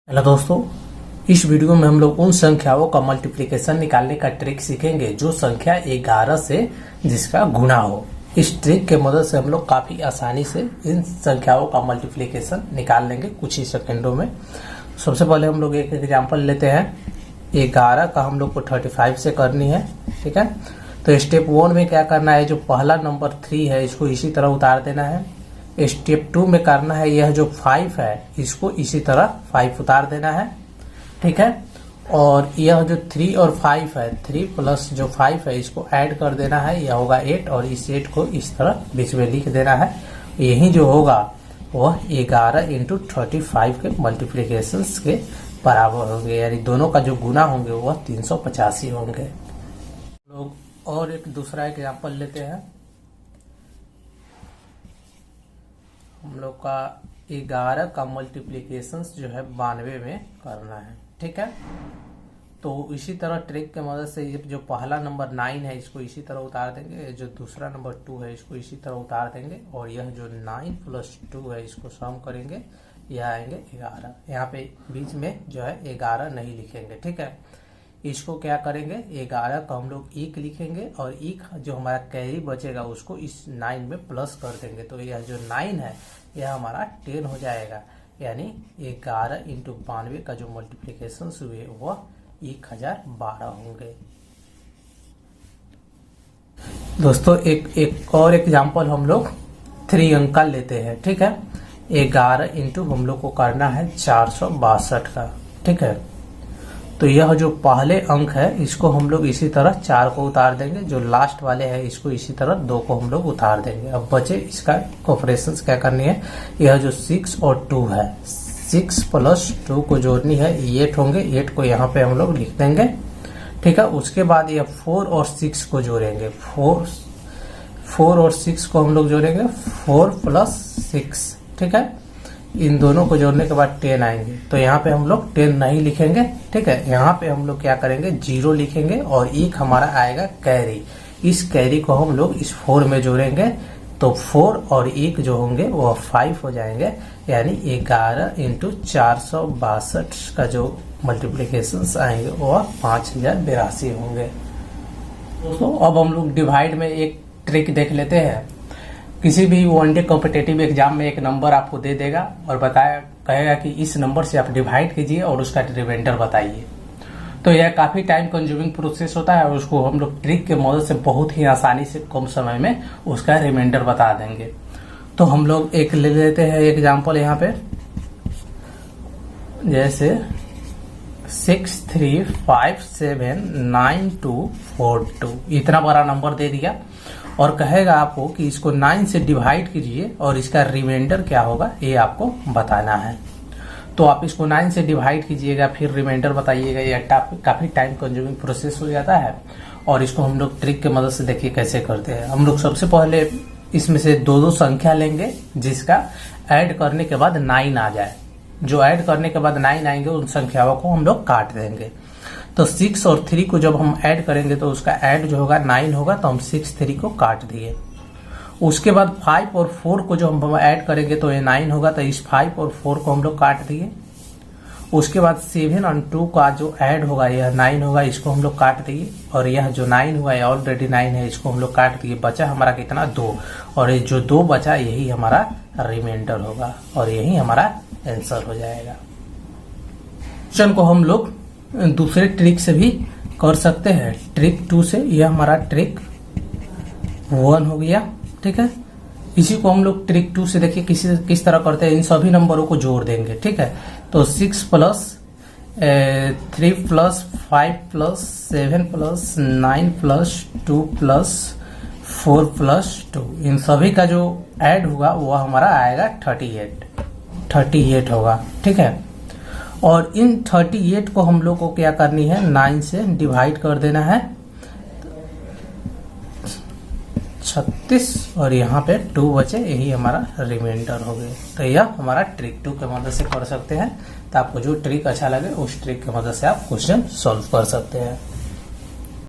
Hello दोस्तों, इस video में हम लोग उन संख्याओं का मल्टीप्लिकेशन निकालने का ट्रिक सीखेंगे जो संख्या 11 से जिसका गुणा हो। इस ट्रिक के मदद से हम लोग काफ़ी आसानी से इन संख्याओं का मल्टीप्लिकेशन निकाल लेंगे कुछ ही सेकंडों में। सबसे पहले हम लोग एक एग्जांपल लेते हैं। 11 का हम लोग को 35 से करनी है, ठीक है। तो स्टेप 1 में क्या करना है, जो पहला नंबर 3 है इसको इसी तरह उतार देना है। स्टेप 2 में करना है, यह जो 5 है इसको इसी तरह 5 उतार देना है, ठीक है। और यह जो 3 और 5 है, 3 प्लस जो 5 है इसको ऐड कर देना है, यह होगा 8 और इस 8 को इस तरह बीच में लिख देना है। यही जो होगा वह 11 इंटू 35 के मल्टीप्लीकेशंस के बराबर होंगे, यानी दोनों का जो गुना होंगे वह 385 होंगे। लोग और एक दूसरा एग्जाम्पल लेते हैं। हम लोग का 11 का मल्टीप्लिकेशंस जो है 92 में करना है, ठीक है। तो इसी तरह ट्रिक के मदद से ये जो पहला नंबर 9 है इसको इसी तरह उतार देंगे, जो दूसरा नंबर 2 है इसको इसी तरह उतार देंगे, और यह जो 9 प्लस 2 है इसको सम करेंगे, यह आएंगे 11। यहाँ पे बीच में जो है 11 नहीं लिखेंगे, ठीक है। इसको क्या करेंगे, 11 को हम लोग 1 लिखेंगे और 1 जो हमारा कैरी बचेगा उसको इस 9 में प्लस कर देंगे, तो यह जो 9 है यह हमारा 10 हो जाएगा, यानी 11 इंटू 92 का जो मल्टीप्लिकेशन हुए वह 1012 होंगे। दोस्तों एक और एग्जाम्पल हम लोग 3 अंक का लेते हैं, ठीक है। 11 इंटू हम लोग को करना है 462 का, ठीक है। तो यह जो पहले अंक है इसको हम लोग इसी तरह 4 को उतार देंगे, जो लास्ट वाले है इसको इसी तरह 2 को हम लोग उतार देंगे। अब बचे इसका ऑपरेशंस क्या करनी है, यह जो 6 और 2 है, 6 प्लस 2 को जोड़नी है, 8 होंगे, 8 को यहाँ पे हम लोग लिख देंगे, ठीक है। उसके बाद यह 4 और 6 को जोड़ेंगे, 4 और 6 को हम लोग जोड़ेंगे, 4 प्लस 6, ठीक है। इन दोनों को जोड़ने के बाद 10 आएंगे, तो यहाँ पे हम लोग 10 नहीं लिखेंगे, ठीक है। यहाँ पे हम लोग क्या करेंगे, 0 लिखेंगे और 1 हमारा आएगा कैरी। इस कैरी को हम लोग इस 4 में जोड़ेंगे, तो 4 और 1 जो होंगे वह 5 हो जाएंगे, यानी 11 इंटू 462 का जो मल्टीप्लीकेशंस आएंगे वह 5082 होंगे। दोस्तों अब हम लोग डिवाइड में एक ट्रिक देख लेते हैं। किसी भी वनडे कॉम्पिटेटिव एग्जाम में एक नंबर आपको दे देगा और कहेगा कि इस नंबर से आप डिवाइड कीजिए और उसका रिमाइंडर बताइए। तो यह काफी टाइम कंज्यूमिंग प्रोसेस होता है और उसको हम लोग ट्रिक के मदद से बहुत ही आसानी से कम समय में उसका रिमाइंडर बता देंगे। तो हम लोग एक ले लेते हैं एग्जाम्पल यहाँ पे, जैसे 63579242 इतना बड़ा नंबर दे दिया और कहेगा आपको कि इसको 9 से डिवाइड कीजिए और इसका रिमाइंडर क्या होगा ये आपको बताना है। तो आप इसको 9 से डिवाइड कीजिएगा फिर रिमाइंडर बताइएगा, यह काफी टाइम कंज्यूमिंग प्रोसेस हो जाता है। और इसको हम लोग ट्रिक के मदद से देखिए कैसे करते हैं। हम लोग सबसे पहले इसमें से 2 संख्या लेंगे जिसका ऐड करने के बाद 9 आ जाए। जो ऐड करने के बाद 9 आएंगे उन संख्याओं को हम लोग काट देंगे। तो 6 और 3 को जब हम ऐड करेंगे तो उसका ऐड जो होगा 9 होगा, तो हम 6 3 को काट दिए। उसके बाद 5 और 4 को जो हम ऐड करेंगे तो ये 9 होगा, तो इस 5 और 4 को हम लोग काट दिए। उसके बाद 7 और 2 का जो ऐड होगा यह 9 होगा, इसको हम लोग काट दिए। और यह जो 9 हुआ है ऑलरेडी 9 है, इसको हम लोग काट दिए। बचा हमारा कितना, 2, और ये जो 2 बचा यही हमारा रिमाइंडर होगा और यही हमारा आंसर हो जाएगा। क्वेश्चन को हम लोग दूसरे ट्रिक से भी कर सकते हैं, ट्रिक 2 से। यह हमारा ट्रिक 1 हो गया, ठीक है। इसी को हम लोग ट्रिक 2 से देखिए किस तरह करते हैं। इन सभी नंबरों को जोड़ देंगे, ठीक है। तो 6 plus 3 plus 5 plus 7 plus 9 plus 2 plus 4 plus 2, इन सभी का जो ऐड होगा वह हमारा आएगा 38 होगा, ठीक है। और इन 38 को हम लोग को क्या करनी है, 9 से डिवाइड कर देना है, 36, और यहाँ पे 2 बचे, यही हमारा रिमाइंडर हो गए। तो यह हमारा ट्रिक 2 के मदद से कर सकते हैं। तो आपको जो ट्रिक अच्छा लगे उस ट्रिक की मदद से आप क्वेश्चन सॉल्व कर सकते हैं।